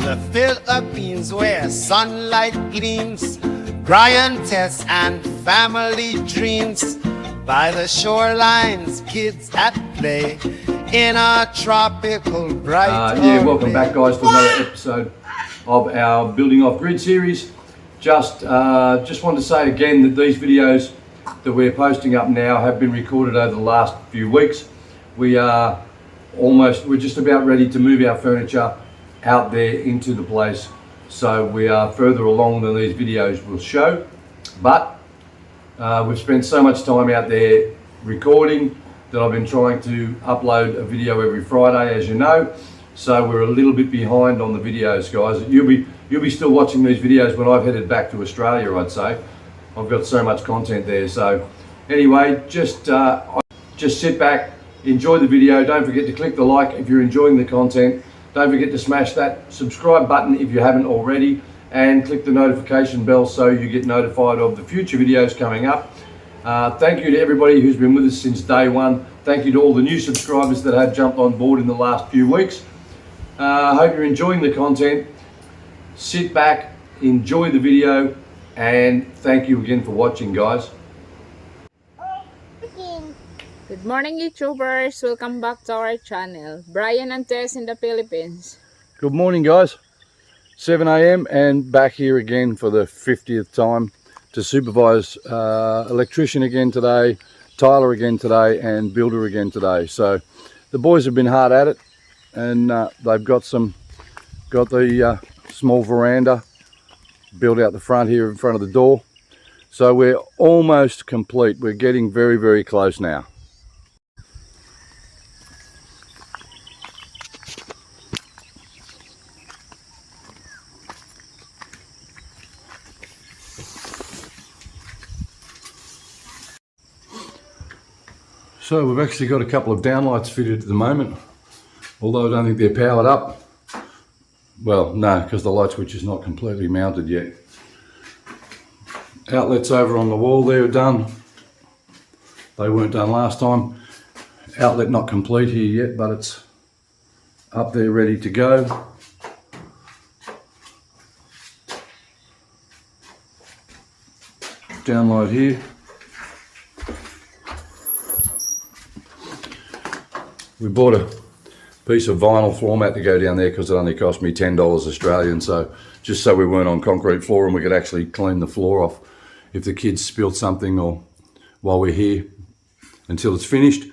the Philippines where sunlight gleams, Brian, Tess, and family dreams. By the shorelines, kids at play in a tropical bright welcome back, guys, to another episode of our Building Off Grid series. Just want to say again that these videos that we're posting up now have been recorded over the last few weeks. We're just about ready to move our furniture out there into the place, so we are further along than these videos will show, but we've spent so much time out there recording that I've been trying to upload a video every Friday, as you know, so we're a little bit behind on the videos, guys. You'll be still watching these videos when I've headed back to Australia, I'd say. I've got so much content there. So anyway, just sit back, enjoy the video. Don't forget to click the like if you're enjoying the content. Don't forget to smash that subscribe button if you haven't already, and click the notification bell so you get notified of the future videos coming up. Thank you to everybody who's been with us since day one. Thank you to all the new subscribers that have jumped on board in the last few weeks. I hope you're enjoying the content. Sit back, enjoy the video, and thank you again for watching, guys. Good morning, YouTubers. Welcome back to our channel. Brian and Tess in the Philippines. Good morning, guys. 7 a.m. and back here again for the 50th time to supervise electrician again today, Tyler again today, and builder again today. So the boys have been hard at it, and they've got the small veranda built out the front here in front of the door. So we're almost complete. We're getting very, very close now. So we've actually got a couple of downlights fitted at the moment, although I don't think they're powered up. Well, no, because the light switch is not completely mounted yet. Outlets over on the wall there are done. They weren't done last time. Outlet not complete here yet, but it's up there ready to go. Downlight here. We bought a piece of vinyl floor mat to go down there because it only cost me $10 Australian, so just so we weren't on concrete floor and we could actually clean the floor off if the kids spilled something or while we're here until it's finished.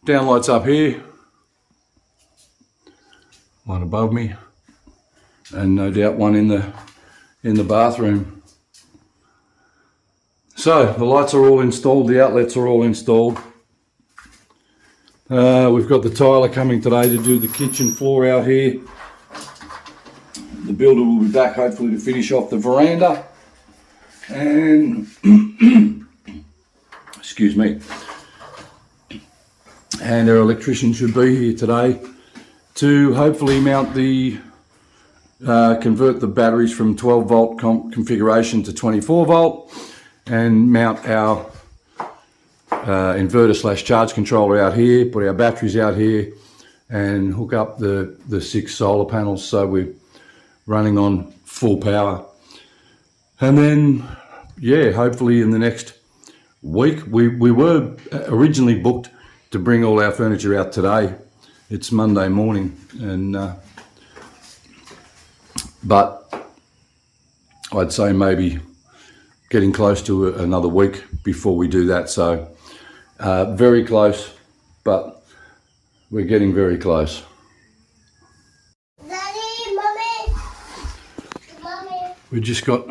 Downlights up here, one above me, and no doubt one in the bathroom. So the lights are all installed, the outlets are all installed. We've got the tiler coming today to do the kitchen floor out here. The builder will be back hopefully to finish off the veranda. And, excuse me. And our electrician should be here today to hopefully mount convert the batteries from 12 volt configuration to 24 volt and mount our inverter / charge controller out here, put our batteries out here, and hook up the 6 solar panels so we're running on full power. And then, yeah, hopefully in the next week, we were originally booked to bring all our furniture out today. It's Monday morning, and but I'd say maybe getting close to another week before we do that. So very close, but we're getting very close. Daddy, Mommy. We just got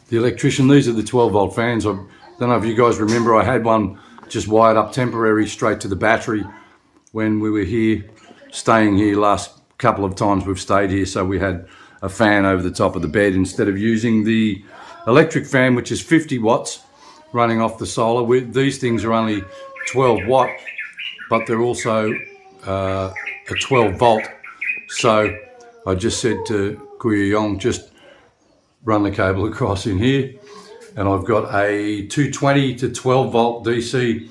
the electrician. These are the 12 volt fans. I don't know if you guys remember, I had one just wired up temporary straight to the battery when we were here, staying here last couple of times we've stayed here. So we had a fan over the top of the bed instead of using the electric fan, which is 50 watts running off the solar. These things are only 12 watt, but they're also a 12 volt. So I just said to Kuya Yong, just run the cable across in here, and I've got a 220 to 12 volt DC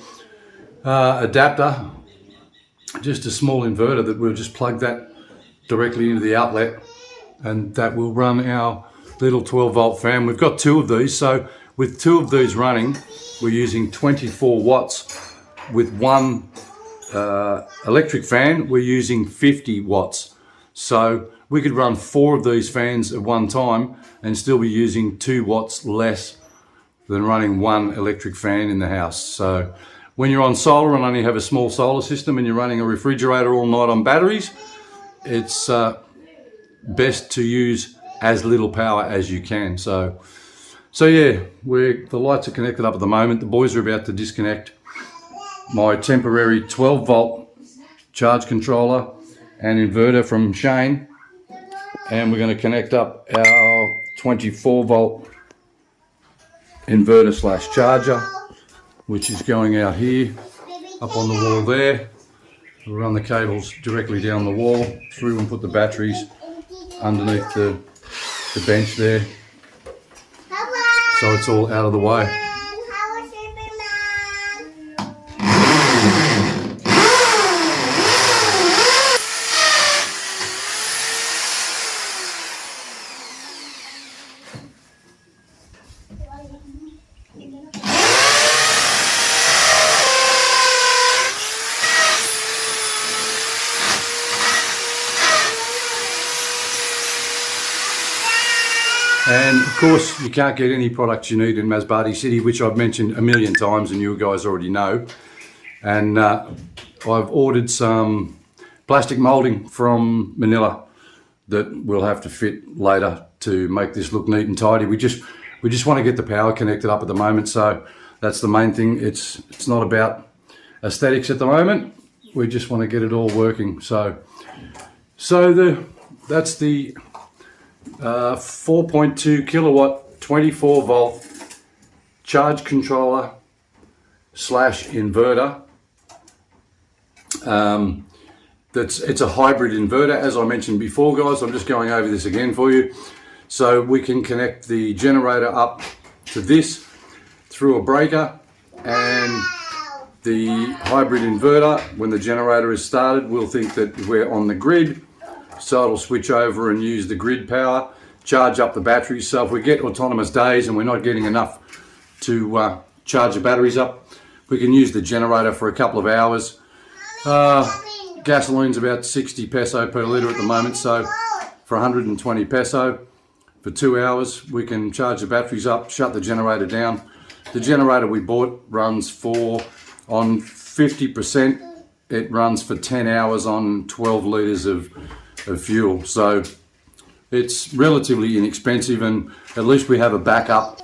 adapter, just a small inverter that we'll just plug that directly into the outlet and that will run our little 12 volt fan. We've got two of these, so with two of these running, we're using 24 watts. With one electric fan, we're using 50 watts. So we could run 4 of these fans at one time and still be using 2 watts less than running one electric fan in the house. So when you're on solar and only have a small solar system and you're running a refrigerator all night on batteries, it's best to use as little power as you can. So yeah, the lights are connected up at the moment. The boys are about to disconnect my temporary 12 volt charge controller and inverter from Shane, and we're going to connect up our 24 volt inverter slash charger, which is going out here up on the wall there. We'll run the cables directly down the wall through and put the batteries underneath the bench there, so it's all out of the way. And of course, you can't get any products you need in Masbate City, which I've mentioned a million times and you guys already know. And I've ordered some plastic moulding from Manila that we'll have to fit later to make this look neat and tidy. We just want to get the power connected up at the moment, so that's the main thing. It's not about aesthetics at the moment. We just want to get it all working. So that's the 4.2 kilowatt 24 volt charge controller slash inverter. It's a hybrid inverter, as I mentioned before, guys. I'm just going over this again for you. So we can connect the generator up to this through a breaker, and the hybrid inverter, when the generator is started, will think that we're on the grid. So it'll switch over and use the grid power, charge up the batteries. So if we get autonomous days and we're not getting enough to charge the batteries up, we can use the generator for a couple of hours. Gasoline's about 60 peso per litre at the moment, so for 120 peso for 2 hours, we can charge the batteries up, shut the generator down. The generator we bought runs on 50%, it runs for 10 hours on 12 litres of fuel. So it's relatively inexpensive, and at least we have a backup.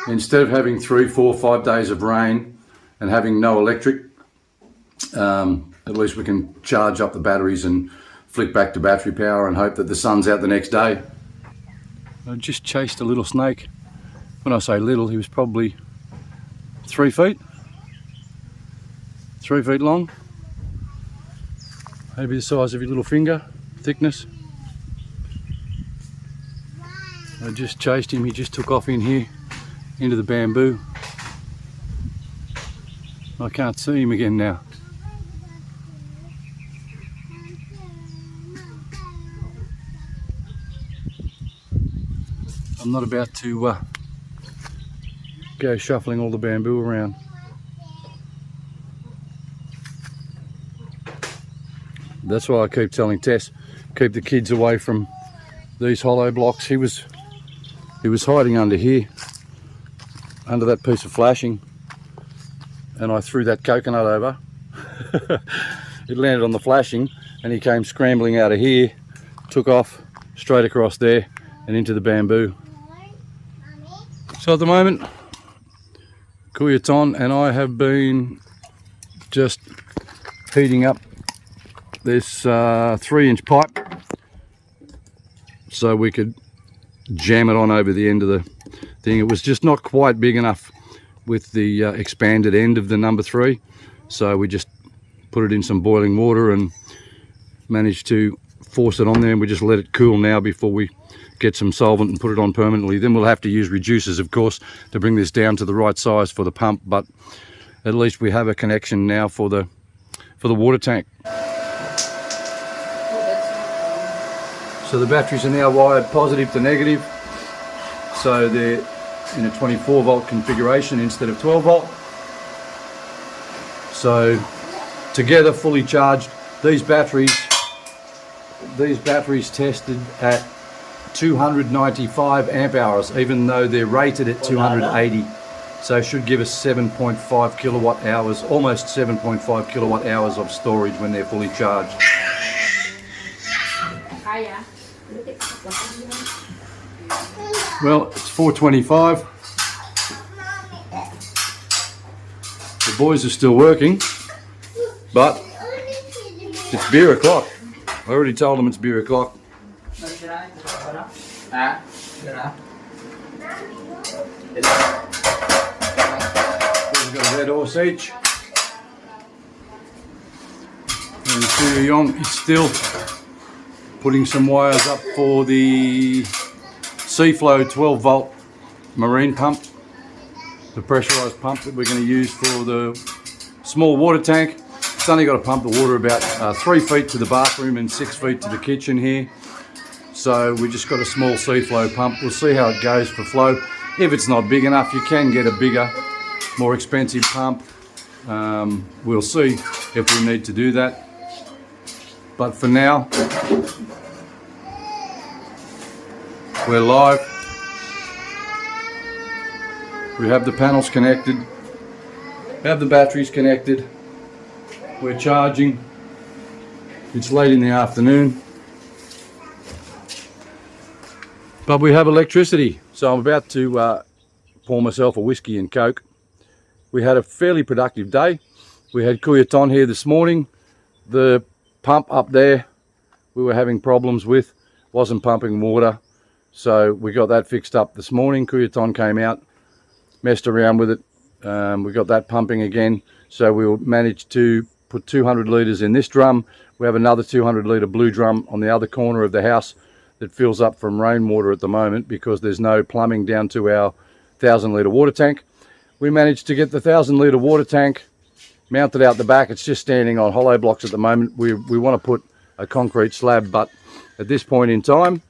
Instead of having 3, 4, 5 days of rain and having no electric, at least we can charge up the batteries and flick back to battery power and hope that the sun's out the next day. I just chased a little snake. When I say little, he was probably 3 feet long, maybe the size of your little finger thickness. I just chased him. He just took off in here into the bamboo. I can't see him again now. I'm not about to go shuffling all the bamboo around. That's why I keep telling Tess, keep the kids away from these hollow blocks. He was hiding under here, under that piece of flashing, and I threw that coconut over. It landed on the flashing and he came scrambling out of here, took off straight across there and into the bamboo. So at the moment, Kuyaton and I have been just heating up this 3-inch pipe so we could jam it on over the end of the thing. It was just not quite big enough with the expanded end of the number 3, so we just put it in some boiling water and managed to force it on there, and we just let it cool now before we get some solvent and put it on permanently. Then we'll have to use reducers, of course, to bring this down to the right size for the pump, but at least we have a connection now for the So the batteries are now wired positive to negative. So they're in a 24 volt configuration instead of 12 volt. So together, fully charged, these batteries tested at 295 amp hours, even though they're rated at 280. So it should give us 7.5 kilowatt hours, almost 7.5 kilowatt hours of storage when they're fully charged. Well, it's 4:25. The boys are still working, but it's beer o'clock. I already told them it's beer o'clock. We've got a red horse each. And Kuya Yong is still putting some wires up for the Seaflow 12 volt marine pump, the pressurized pump that we're going to use for the small water tank. It's only got to pump the water about 3 feet to the bathroom and 6 feet to the kitchen here. So we just got a small Seaflow pump. We'll see how it goes for flow. If it's not big enough, you can get a bigger, more expensive pump. We'll see if we need to do that. But for now, we're live. We have the panels connected, have the batteries connected. We're charging. It's late in the afternoon, but we have electricity. So I'm about to pour myself a whiskey and Coke. We had a fairly productive day. We had Kuya Ton here this morning. The pump up there we were having problems with, wasn't pumping water. So we got that fixed up this morning. Kuya Ton came out, messed around with it. We got that pumping again. So we'll manage to put 200 litres in this drum. We have another 200 litre blue drum on the other corner of the house that fills up from rainwater at the moment because there's no plumbing down to our 1,000 litre water tank. We managed to get the 1,000 litre water tank mounted out the back. It's just standing on hollow blocks at the moment. We want to put a concrete slab, but at this point in time,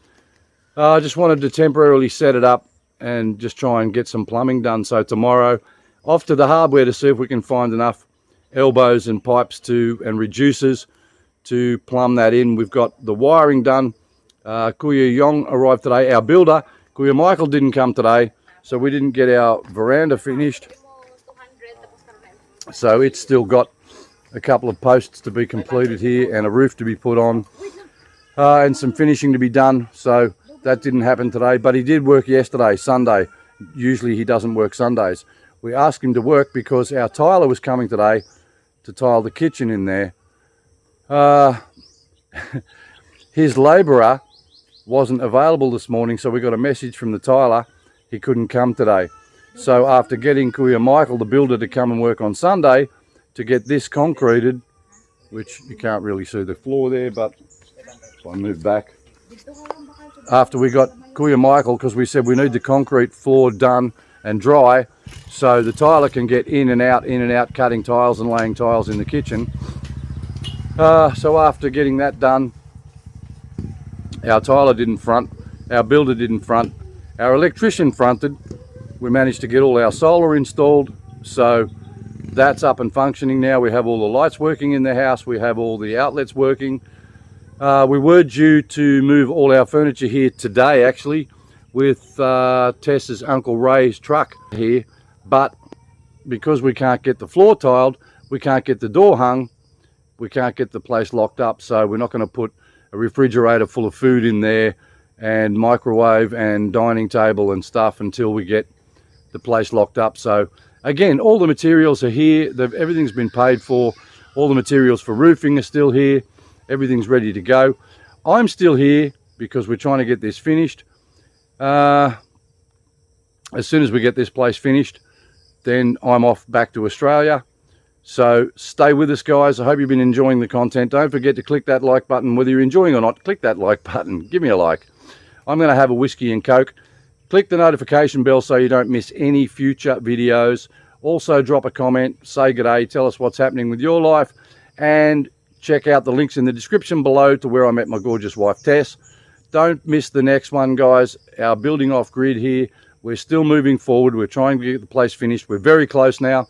I just wanted to temporarily set it up and just try and get some plumbing done. So tomorrow, off to the hardware to see if we can find enough elbows and pipes and reducers to plumb that in. We've got the wiring done. Kuya Yong arrived today, our builder. Kuya Michael didn't come today, so we didn't get our veranda finished. So it's still got a couple of posts to be completed here and a roof to be put on and some finishing to be done. So that didn't happen today, but he did work yesterday, Sunday. Usually he doesn't work Sundays. We asked him to work because our tiler was coming today to tile the kitchen in there. His labourer wasn't available this morning, so we got a message from the tiler he couldn't come today. So after getting Kuya Michael, the builder, to come and work on Sunday to get this concreted, which you can't really see the floor there, but if I move back. After we got Kuya Michael, because we said we need the concrete floor done and dry so the tiler can get in and out, cutting tiles and laying tiles in the kitchen. So after getting that done, our tiler didn't front, our builder didn't front, our electrician fronted. We managed to get all our solar installed, so that's up and functioning now. We have all the lights working in the house, we have all the outlets working. We were due to move all our furniture here today, actually, with Tess's Uncle Ray's truck here, but because we can't get the floor tiled, we can't get the door hung, we can't get the place locked up, so we're not going to put a refrigerator full of food in there and microwave and dining table and stuff until we get the place locked up. So again, all the materials are here. Everything's been paid for. All the materials for roofing are still here. Everything's ready to go. I'm still here because we're trying to get this finished. As soon as we get this place finished, then I'm off back to Australia. So stay with us, guys. I hope you've been enjoying the content. Don't forget to click that like button. Whether you're enjoying or not, click that like button. Give me a like. I'm going to have a whiskey and Coke. Click the notification bell so you don't miss any future videos. Also drop a comment, say g'day, tell us what's happening with your life, and check out the links in the description below to where I met my gorgeous wife Tess. don't miss the next one, guys. Our building off grid here, we're still moving forward. We're trying to get the place finished. We're very close now,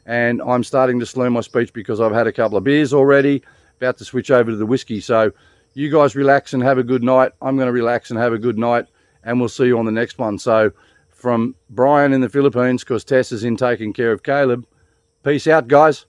and I'm starting to slur my speech because I've had a couple of beers already, about to switch over to the whiskey. So you guys relax and have a good night. I'm going to relax and have a good night, and we'll see you on the next one. So from Brian in the Philippines, because Tess is in taking care of Caleb, peace out, guys.